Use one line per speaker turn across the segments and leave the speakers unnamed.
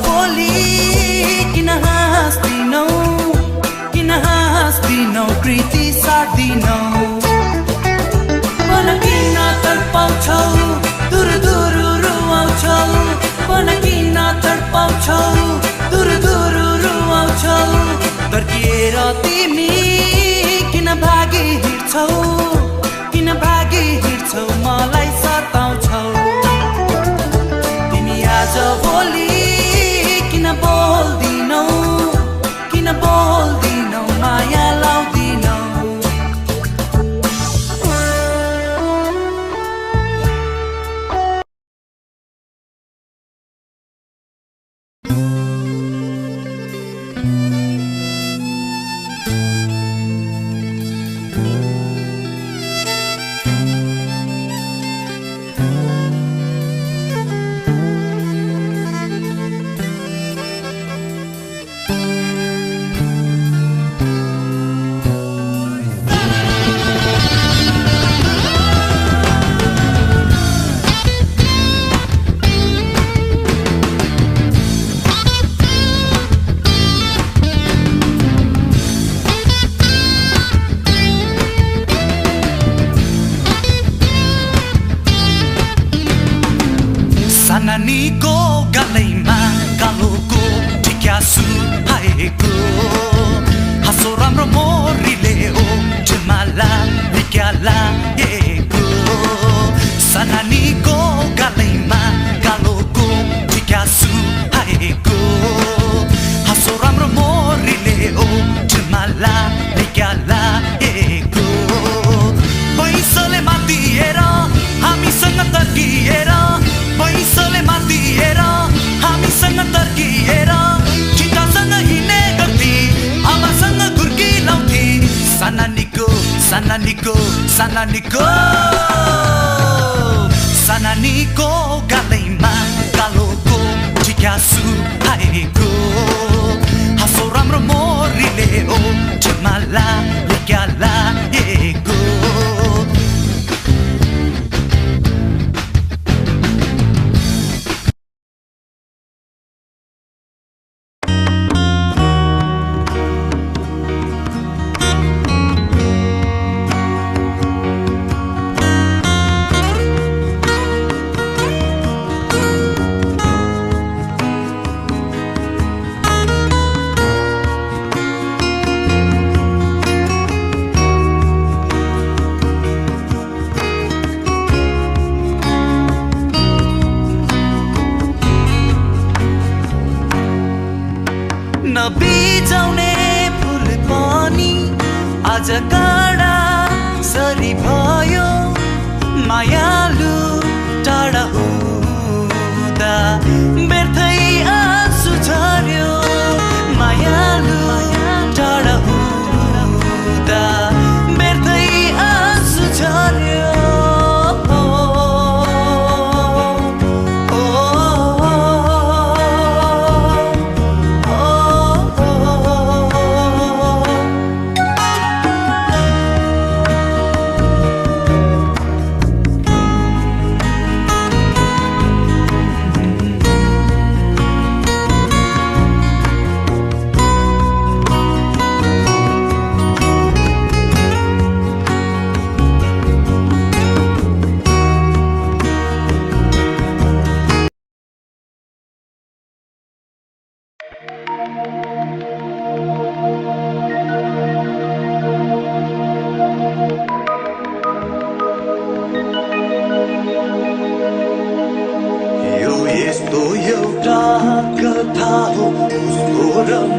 भोलि किन हाँस्दिनौ प्रीति सार्दिनौ मन किन तडपाउँछौ दूर दूर रुवाउँछौ मन किन तडपाउँछौ दूर दूर रुवाउँछौ तर्किएर तिमी किन भागी हिँड्छौ मलाई सताउँछौ तिमी आज भोलि किन बोल्दिनौ माया लाउँदिनौ नानीको गलैमा कालोको टिक्यासु आएको हाँसो राम्रो मोरीले हो झुमाला निक्याला एको सानानीको गलैमा कालोको टिक्यासु आएको हाँसो राम्रो मोरीले हो झुमाला निक्याला एको पैसाले मातिएर हामीसँग तर्किएर पैसाले मातिएर हामीसँग तर्किएर चितासँग हिँड्ने गर्थी आमासँग गुर्की लाउँथी सानानीको गालैमा कालोको टिक्यासु आएको हाँसो राम्रो मोरीले हो झुमाला निक्याला एको नबिजाउने फुल पनि आज काँडा सरी भयो मायालु टाढा हुँदा व्यर्थै आँसु झर्यो मायालु टाढा हुँदा व्यर्थै आँसु झर्यो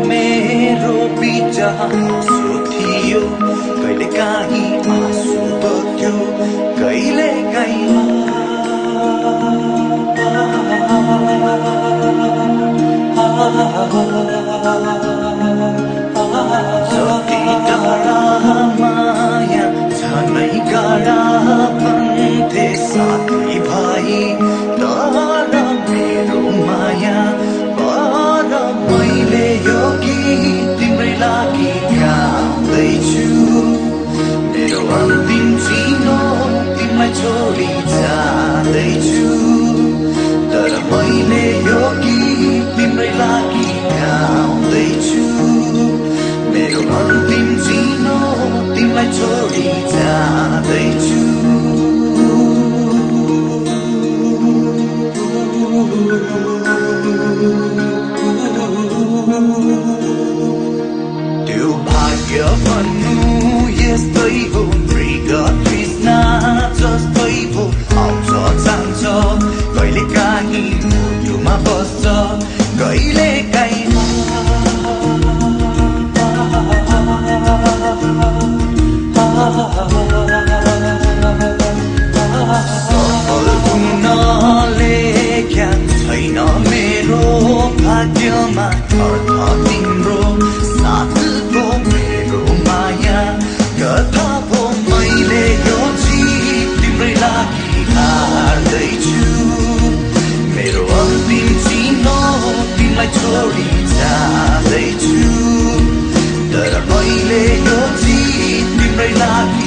मेरो बिचा थियो कहिले काहीँ आँसु बग्यो कहिले काहीँ जति टाढा माया झनै गाडा भन्थे साथी भाइ तर मेरो माया मैले यो गीत तिम्रै लागि गाउँदैछु मेरो अन्तिम चिनो तिमीलाई छोडी जाँदैछु तर मैले यो गीत भाग्यमा अर्थ तिम्रो साथको मेरो माया कथा पो मैले यो जीत तिम्रै लागि हार्दैछु मेरो अन्तिम चिनो तिमीलाई छोडी जाँदैछु तर मैले यो जीत तिम्रै लागि